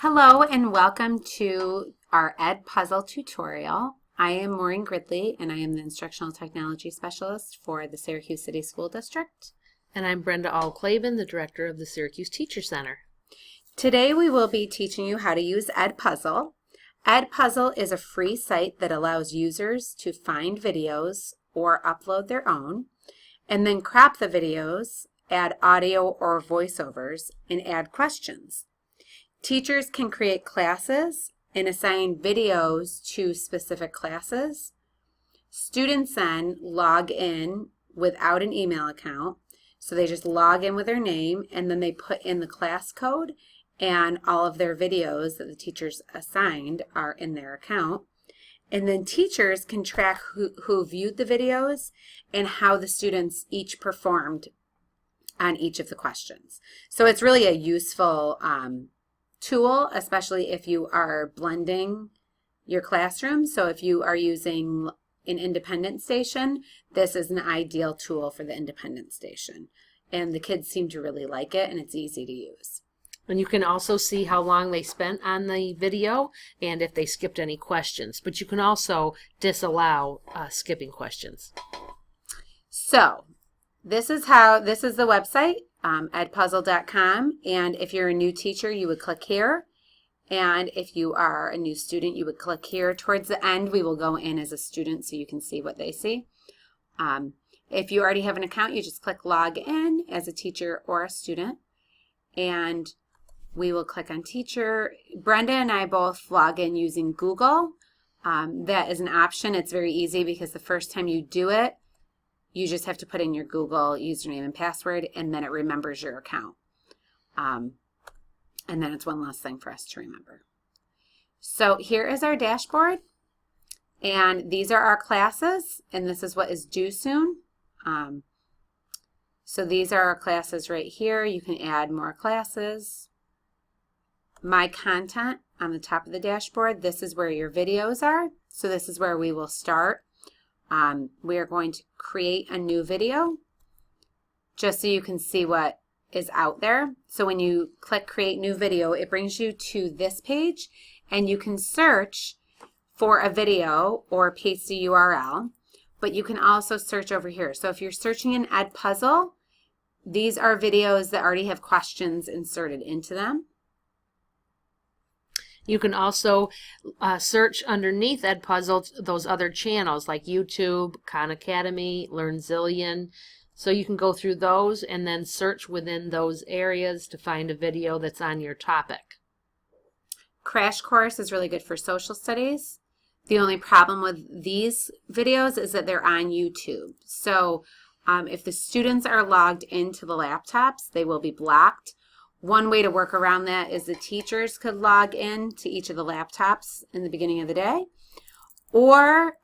Hello and welcome to our EDpuzzle tutorial. I am Maureen Gridley and I am the Instructional Technology Specialist for the Syracuse City School District. And I'm Brenda All-Clavin, the Director of the Syracuse Teacher Center. Today we will be teaching you how to use EDpuzzle. EDpuzzle is a free site that allows users to find videos or upload their own, and then crop the videos, add audio or voiceovers, and add questions. Teachers can create classes and assign videos to specific classes. Students then log in without an email account. So they just log in with their name and then they put in the class code and all of their videos that the teachers assigned are in their account. And then teachers can track who viewed the videos and how the students each performed on each of the questions. So it's really a useful tool, especially if you are blending your classroom. So if you are using an independent station, this is an ideal tool for the independent station. And the kids seem to really like it, and it's easy to use. And you can also see how long they spent on the video and if they skipped any questions. But you can also disallow skipping questions. So this is the website, edpuzzle.com, and if you're a new teacher, you would click here, and if you are a new student, you would click here. Towards the end, we will go in as a student so you can see what they see. If you already have an account, you just click log in as a teacher or a student, and we will click on teacher. Brenda and I both log in using Google. That is an option. It's very easy because the first time you do it, you just have to put in your Google username and password, and then it remembers your account. And then it's one last thing for us to remember. So here is our dashboard, and these are our classes, and this is what is due soon. So these are our classes right here. You can add more classes. My content on the top of the dashboard, this is where your videos are. So this is where we will start. We are going to create a new video just so you can see what is out there. So when you click create new video, it brings you to this page and you can search for a video or paste a URL, but you can also search over here. So if you're searching in EDpuzzle, these are videos that already have questions inserted into them. You can also search underneath EDpuzzle those other channels like YouTube, Khan Academy, LearnZillion. So you can go through those and then search within those areas to find a video that's on your topic. Crash Course is really good for social studies. The only problem with these videos is that they're on YouTube. So if the students are logged into the laptops, they will be blocked. One way to work around that is the teachers could log in to each of the laptops in the beginning of the day, or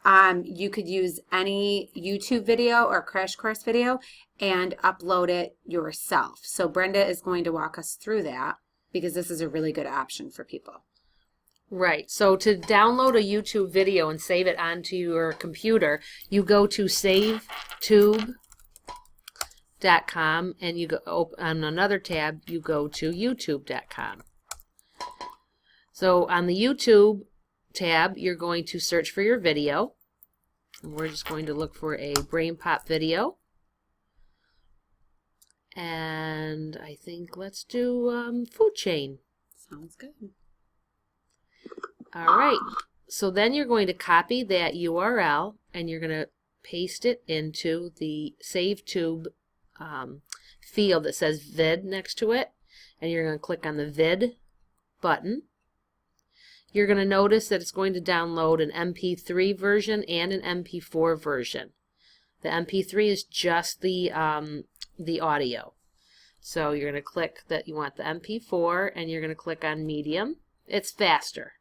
you could use any YouTube video or Crash Course video and upload it yourself. So Brenda is going to walk us through that because this is a really good option for people. Right. So to download a YouTube video and save it onto your computer, you go to SaveTube.com and you go on another tab, you go to youtube.com. So on the YouTube tab, you're going to search for your video. And we're just going to look for a Brain Pop video. And I think let's do food chain. Sounds good. All right. So then you're going to copy that URL and you're going to paste it into the SaveTube field that says vid next to it, and you're going to click on the vid button. You're going to notice that it's going to download an MP3 version and an MP4 version. The MP3 is just the audio. So you're going to click that you want the MP4 and you're going to click on medium. It's faster.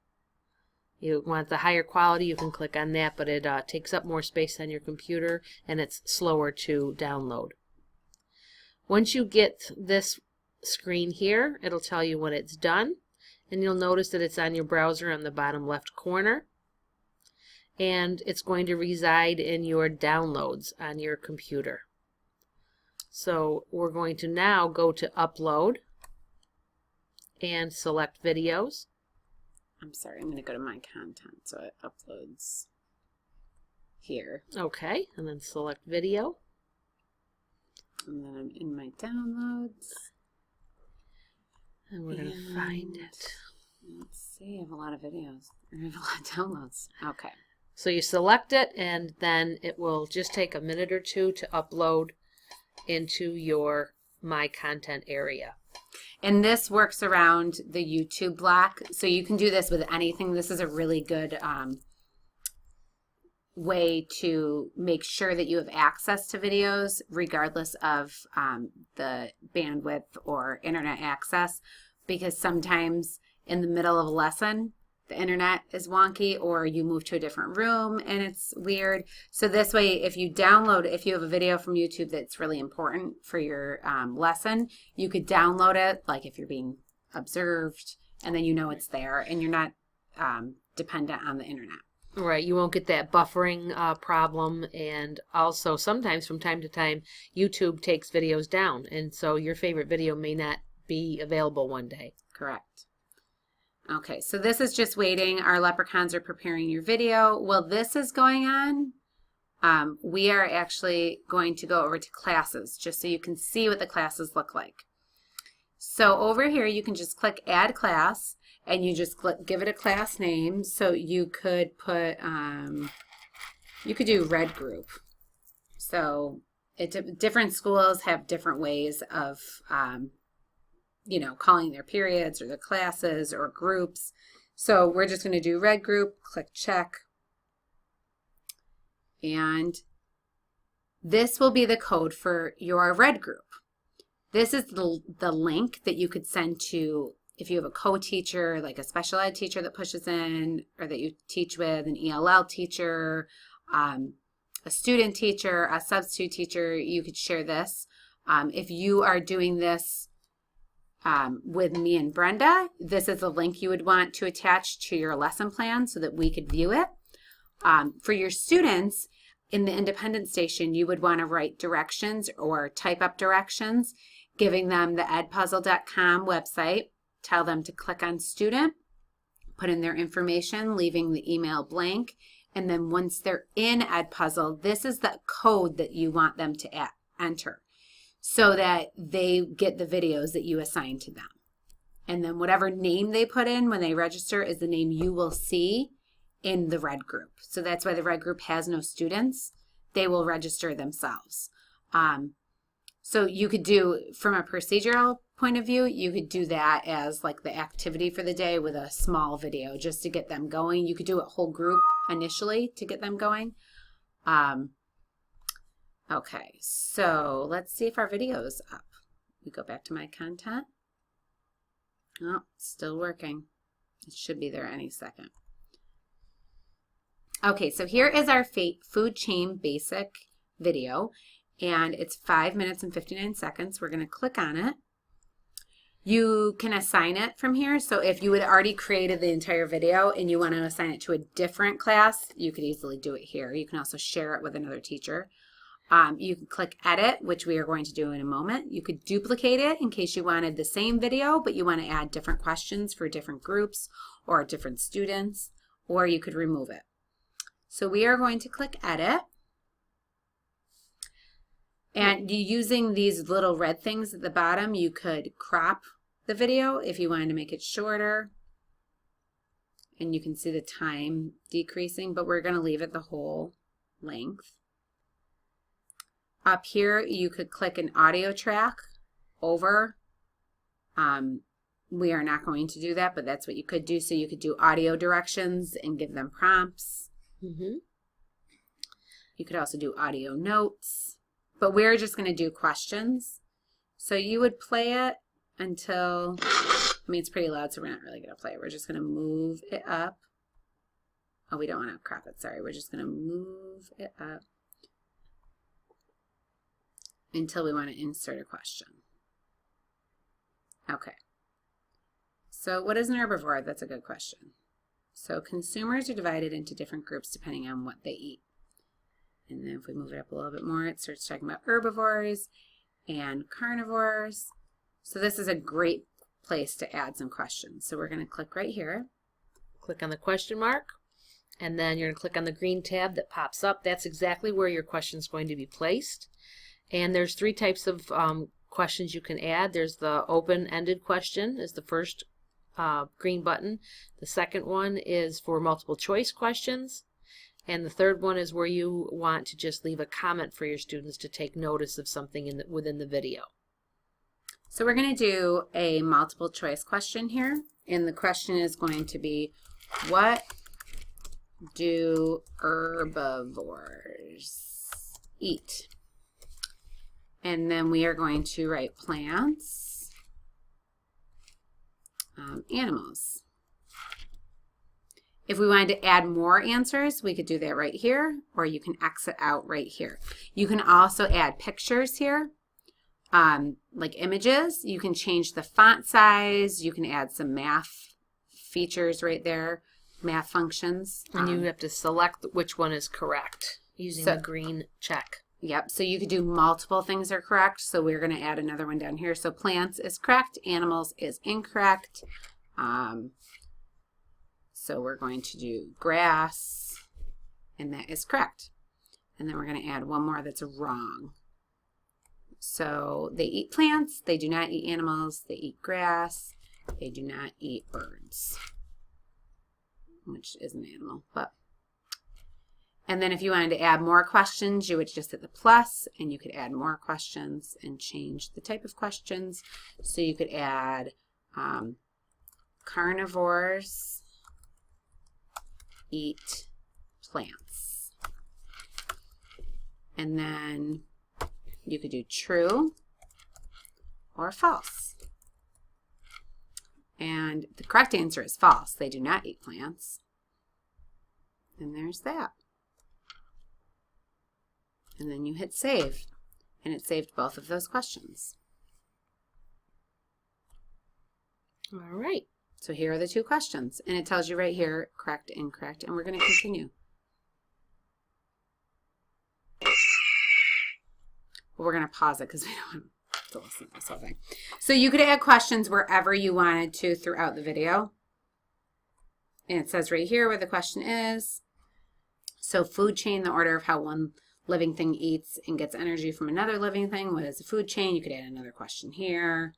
You want the higher quality, you can click on that, but it takes up more space on your computer and it's slower to download. Once you get this screen here, it'll tell you when it's done, and you'll notice that it's on your browser on the bottom left corner, and it's going to reside in your downloads on your computer. So we're going to now go to upload, and select videos. I'm sorry, I'm going to go to my content so it uploads here. Okay, and then select video. And then I'm in my downloads. And we're going to find it. Let's see, I have a lot of videos. I have a lot of downloads. Okay. So you select it, and then it will just take a minute or two to upload into your My Content area. And this works around the YouTube block, so you can do this with anything. This is a really good way to make sure that you have access to videos regardless of the bandwidth or internet access, because sometimes in the middle of a lesson the internet is wonky, or you move to a different room and it's weird. So this way, if you have a video from YouTube that's really important for your lesson, you could download it, like if you're being observed, and then you know it's there and you're not dependent on the internet. Right, you won't get that buffering problem, and also sometimes from time to time YouTube takes videos down, and so your favorite video may not be available one day. Correct. Okay, so this is just waiting. Our leprechauns are preparing your video. While this is going on, we are actually going to go over to classes just so you can see what the classes look like. So over here you can just click Add Class, and you just give it a class name. So you could put, you could do Red Group. So different schools have different ways of, you know, calling their periods or their classes or groups. So we're just going to do Red Group, click Check. And this will be the code for your Red Group. This is the link that you could send to, if you have a co-teacher, like a special ed teacher that pushes in, or that you teach with, an ELL teacher, a student teacher, a substitute teacher, you could share this. If you are doing this with me and Brenda, this is a link you would want to attach to your lesson plan so that we could view it. For your students, in the independent station, you would want to write directions or type up directions, giving them the EDpuzzle.com website. Tell them to click on student, put in their information, leaving the email blank, and then once they're in EDpuzzle, this is the code that you want them to enter so that they get the videos that you assign to them. And then whatever name they put in when they register is the name you will see in the Red Group. So that's why the Red Group has no students. They will register themselves. So you could do, from a procedural point of view, you could do that as like the activity for the day with a small video just to get them going. You could do a whole group initially to get them going. Okay, so let's see if our video is up. We go back to my content. Oh, it's still working. It should be there any second. Okay, so here is our food chain basic video, and it's 5 minutes and 59 seconds. We're going to click on it. You can assign it from here. So if you had already created the entire video and you want to assign it to a different class, you could easily do it here. You can also share it with another teacher. You can click edit, which we are going to do in a moment. You could duplicate it in case you wanted the same video, but you want to add different questions for different groups or different students, or you could remove it. So we are going to click edit. And using these little red things at the bottom, you could crop the video if you wanted to make it shorter. And you can see the time decreasing, but we're going to leave it the whole length. Up here, you could click an audio track over. We are not going to do that, but that's what you could do. So you could do audio directions and give them prompts. You could also do audio notes, but we're just going to do questions. So you would play it until, I mean, it's pretty loud, so we're not really going to play it. We're just going to move it up. Oh, we don't want to crop it, sorry. We're just going to move it up until we want to insert a question. Okay. So what is an herbivore? That's a good question. So consumers are divided into different groups depending on what they eat. And then if we move it up a little bit more, it starts talking about herbivores and carnivores. So this is a great place to add some questions. So we're going to click right here. Click on the question mark, and then you're going to click on the green tab that pops up. That's exactly where your question is going to be placed. And there's 3 types of questions you can add. There's the open-ended question is the first green button. The second one is for multiple choice questions. And the third one is where you want to just leave a comment for your students to take notice of something within the video. So we're going to do a multiple choice question here. And the question is going to be, what do herbivores eat? And then we are going to write plants, animals. If we wanted to add more answers, we could do that right here, or you can exit out right here. You can also add pictures here, like images. You can change the font size. You can add some math features right there, math functions. And you have to select which one is correct using the green check. Yep, so you could do multiple things are correct. So we're going to add another one down here. So plants is correct, animals is incorrect. So we're going to do grass, and that is correct. And then we're going to add one more that's wrong. So they eat plants, they do not eat animals, they eat grass, they do not eat birds, which is an animal, but. And then if you wanted to add more questions, you would just hit the plus, and you could add more questions and change the type of questions. So you could add carnivores eat plants. And then you could do true or false. And the correct answer is false. They do not eat plants. And there's that. And then you hit save, and it saved both of those questions. All right. So here are the 2 questions, and it tells you right here, correct, incorrect, and we're going to continue. Well, we're going to pause it because we don't want to listen to this whole thing. So you could add questions wherever you wanted to throughout the video. And it says right here where the question is. So food chain, the order of how one living thing eats and gets energy from another living thing. What is a food chain? You could add another question here.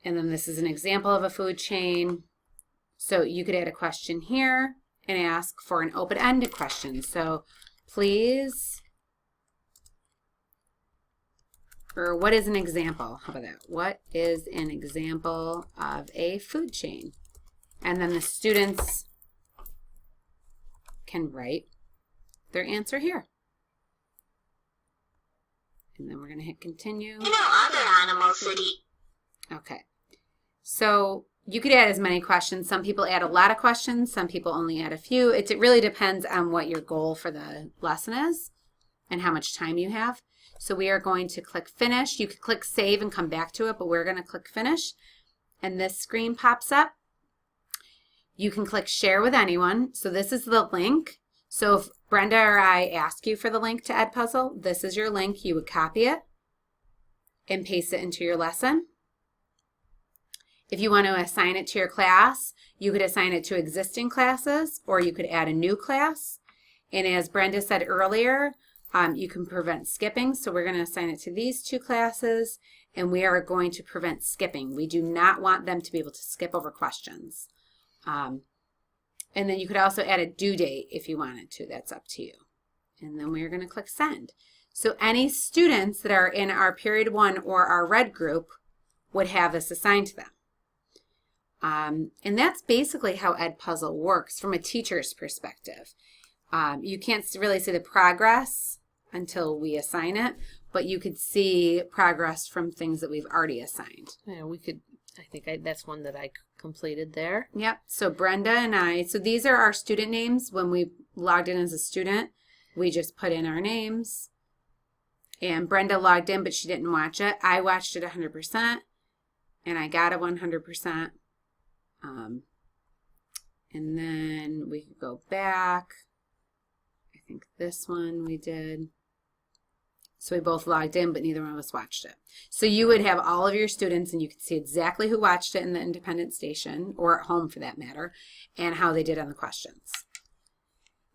And then this is an example of a food chain. So you could add a question here and ask for an open-ended question. So please, or what is an example? How about that? What is an example of a food chain? And then the students can write their answer here. And then we're going to hit continue. Other animals would eat. Okay. So you could add as many questions. Some people add a lot of questions. Some people only add a few. It really depends on what your goal for the lesson is and how much time you have. So we are going to click finish. You could click save and come back to it, but we're going to click finish. And this screen pops up. You can click share with anyone. So this is the link. So if Brenda or I ask you for the link to EDpuzzle, this is your link. You would copy it and paste it into your lesson. If you want to assign it to your class, you could assign it to existing classes, or you could add a new class. And as Brenda said earlier, you can prevent skipping. So we're going to assign it to these 2 classes, and we are going to prevent skipping. We do not want them to be able to skip over questions. And then you could also add a due date if you wanted to. That's up to you. And then we're going to click send. So any students that are in our period 1 or our red group would have this assigned to them. And that's basically how EDpuzzle works from a teacher's perspective. You can't really see the progress until we assign it, but you could see progress from things that we've already assigned. Yeah, we could, I think that's one that I completed there. Yep, so Brenda and I, so these are our student names. When we logged in as a student, we just put in our names. And Brenda logged in, but she didn't watch it. I watched it 100%, and I got a 100%. And then we could go back. I think this one we did. So we both logged in, but neither one of us watched it. So you would have all of your students, and you could see exactly who watched it in the independent station, or at home for that matter, and how they did on the questions.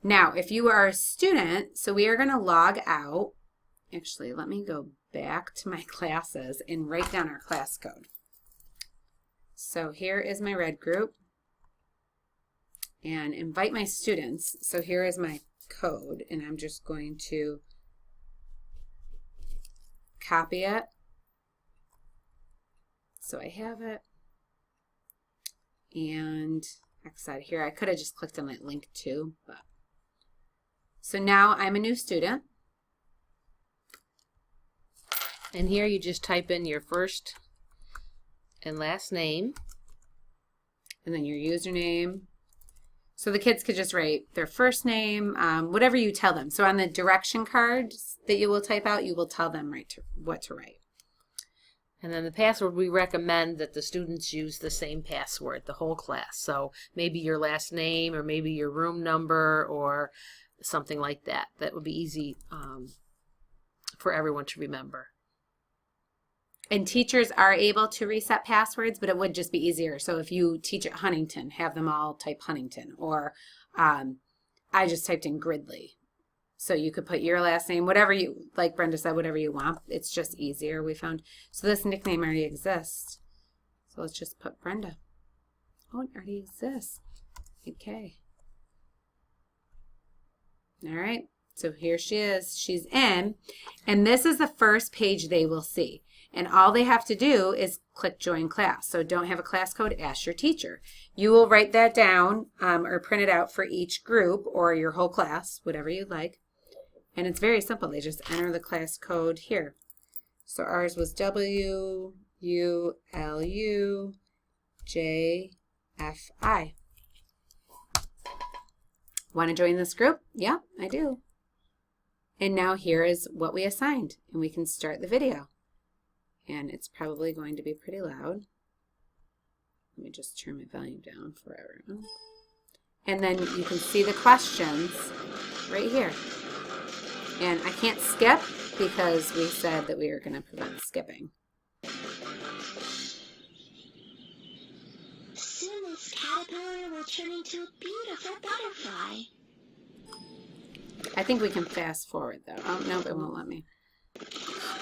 Now, if you are a student, so we are going to log out. Actually, let me go back to my classes and write down our class code. So here is my red group, and invite my students. So here is my code, and I'm just going to copy it so I have it, and X out of here. I could have just clicked on that link too, but so now I'm a new student, and here you just type in your first and last name, and then your username. So the kids could just write their first name, whatever you tell them. So on the direction cards that you will type out, you will tell them what to write. and then the password, we recommend that the students use the same password, the whole class. So maybe your last name, or maybe your room number, or something like that. That would be easy for everyone to remember. And teachers are able to reset passwords, but it would just be easier. So if you teach at Huntington, have them all type Huntington. Or I just typed in Gridley. So you could put your last name, whatever you, like Brenda said, whatever you want. It's just easier, we found. So this nickname already exists. So let's just put Brenda. Oh, it already exists. Okay. All right. So here she is. She's in. And this is the first page they will see. And all they have to do is click join class. So don't have a class code, ask your teacher. You will write that down or print it out for each group or your whole class, whatever you'd like. And it's very simple. They just enter the class code here. So ours was WULUJFI. Want to join this group? Yeah, I do. And now here is what we assigned. And we can start the video. And it's probably going to be pretty loud. Let me just turn my volume down for everyone. And then you can see the questions right here. And I can't skip because we said that we were going to prevent skipping. Soon this caterpillar will turn into a beautiful butterfly. I think we can fast forward though. Oh, no, it won't let me.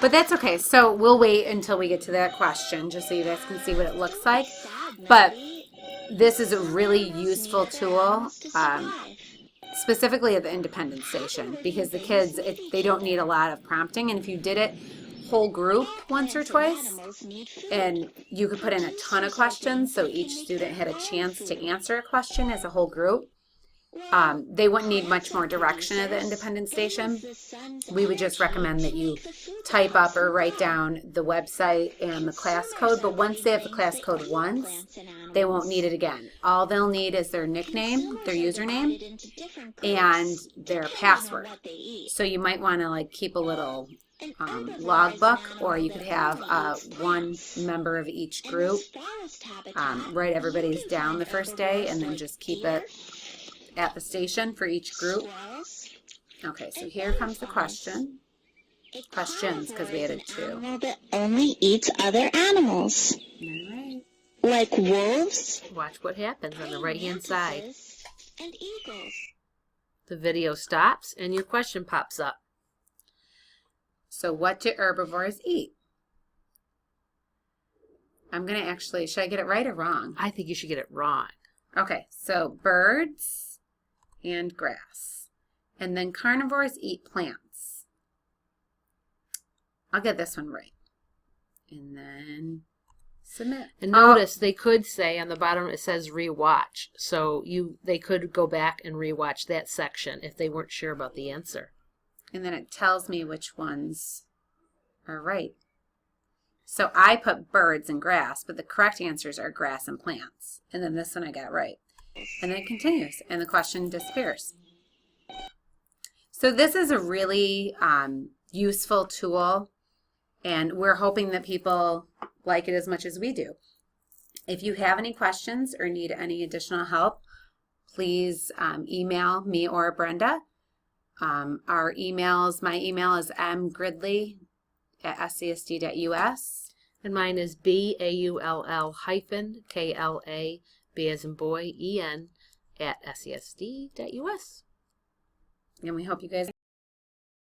But that's okay. So we'll wait until we get to that question just so you guys can see what it looks like. But this is a really useful tool, specifically at the independent station, because the kids, they don't need a lot of prompting. And if you did it whole group once or twice, and you could put in a ton of questions, so each student had a chance to answer a question as a whole group, they wouldn't need much more direction at the independent station. We would just recommend that you type up or write down the website and the class code, but once they have the class code once, they won't need it again. All they'll need is their nickname, their username, and their password. So you might want to like keep a little logbook, or you could have one member of each group write everybody's down the first day and then just keep it at the station for each group. Okay, so here comes the question. Questions, because we added two. Animal that only eats other animals. All right. Like wolves. Watch what happens on the right-hand side. And eagles. The video stops and your question pops up. So what do herbivores eat? I'm going to actually, should I get it right or wrong? I think you should get it wrong. Okay, so birds and grass. And then carnivores eat plants. I'll get this one right. And then submit. And notice they could say on the bottom it says rewatch. So they could go back and rewatch that section if they weren't sure about the answer. And then it tells me which ones are right. So I put birds and grass, but the correct answers are grass and plants. And then this one I got right. And then it continues, and the question disappears. So this is a really useful tool, and we're hoping that people like it as much as we do. If you have any questions or need any additional help, please email me or Brenda. Our emails, my email is mgridley@scSD.us. And mine is BAULL-KLA, B as in boy, EN, @SESD.us. And we hope you guys